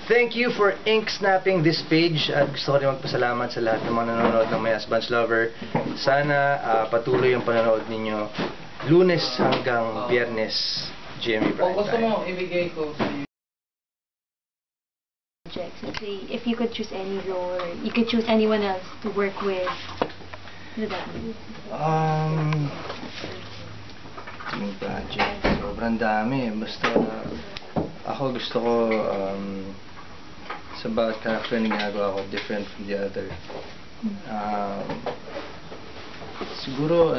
Thank you for ink snapping this page at gusto ko rin magpasalamat sa lahat ng mga nanonood ng My Husband's Lover. Sana patuloy ang panonood ninyo Lunes hanggang Biyernes, GMA Prime Time. Gusto mo ibigay ko sa iyo. If you could choose any role, or you could choose anyone else to work with, who that be? Team project. Sobrang dami. Basta ako gusto ko sa bawat character na ginagawa ko different from the other. Siguro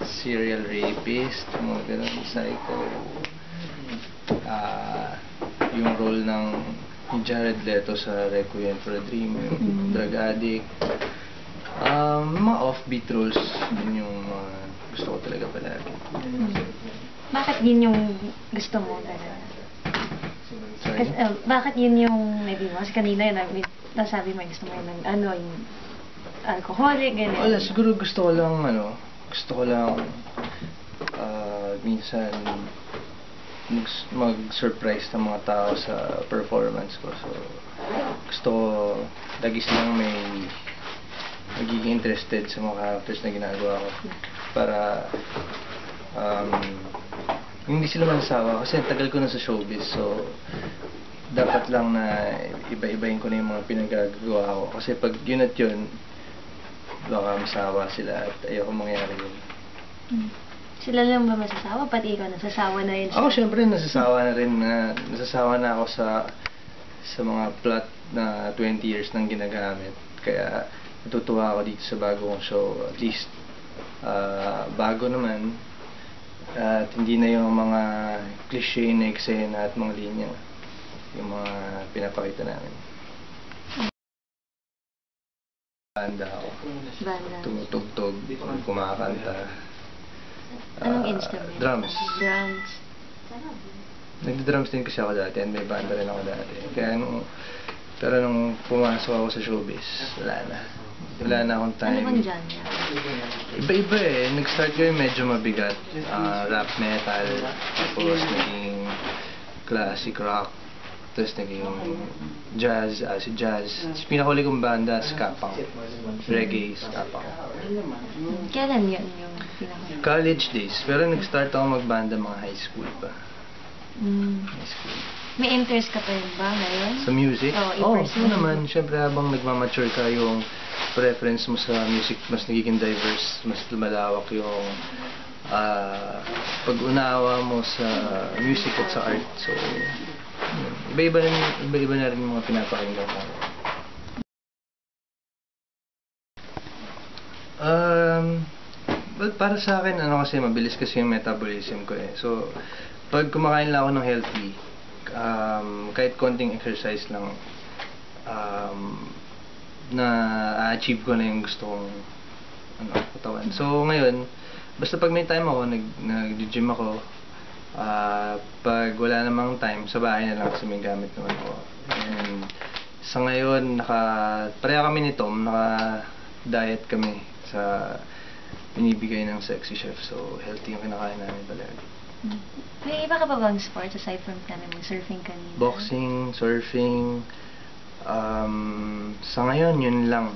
serial rapist, mga ganun, psycho. Yung role ng ni Jared Leto sa Requiem for a Dream, yung drug addict. Mga offbeat roles yun yung gusto ko talaga palagi. Bakit yun yung gusto mo? Kasi, bakit yun yung maybe mo? Kasi kanina yun, nasabi mo gusto mo yun yung alcoholic, gano'n. Wala, siguro gusto ko lang minsan mag-surprise ng mga tao sa performance ko. So, gusto ko lagi silang may magiging interested sa mga characters na ginagawa ko. Para hindi sila masasawa. Kasi tagal ko na sa showbiz. So, dapat lang na iba-ibahin ko na yung mga pinagagawa ko. Kasi pag yun at yun, baka masawa sila at ayoko mangyari yun. Sila lang ba masasawa? Pati ikaw nasasawa na yun? Ako syempre nasasawa na rin. Nasasawa na ako sa mga plot na 20 years nang ginagamit. Kaya natutuwa ako dito sa bagong show. At least bago naman. At hindi na yung mga cliche na eksena at mga linya yung mga pinapakita namin. Banda ako. Banda. Tumutugtog, kumakanta. Anong instrument? Drums. Drums. Nagdi-drums din kasi ako dati and may banda rin ako dati. Kaya pero nung pumasok ako sa showbiz, wala na akong time. Ano bang genre? Iba-iba eh. Nag-start ko yung medyo mabigat. Rap metal. Tapos naging classic rock. Tapos naging jazz, acid jazz. Tapos pinakahuli kong banda, ska punk. Reggae, ska punk. Kailan yun yung pinakahuli? College days. Pero nag-start ako magbanda mga high school pa. High school. May interest ka pa rin ba ngayon? Sa music? Oo, naman. Siyempre habang nagmamature ka, yung preference mo sa music mas nagiging diverse, mas lumalawak yung pag-unawa mo sa music at sa art. So, iba-iba na rin yung mga pinapakinggan ko. Well, para sa akin, kasi mabilis kasi yung metabolism ko eh. So, pag kumakain lang ako ng healthy, kahit konting exercise lang, na-achieve ko na yung gusto kong katawan. So, ngayon, basta pag may time ako, nag-gym ako, pag wala namang time, sa bahay na lang kasi may gamit naman ako. And sa ngayon, pareha kami ni Tom, naka-diet kami sa binibigay ng Sexy Chef. So, healthy yung kinakain namin palagi. May iba ka pa bang sports aside from surfing kanina? Boxing, surfing, sa ngayon, yun lang.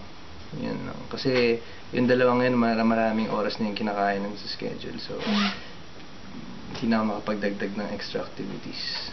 Kasi yung dalawang ngayon, maraming oras na yung kinakain ng sa schedule. So, hindi na ako makapagdagdag ng extra activities.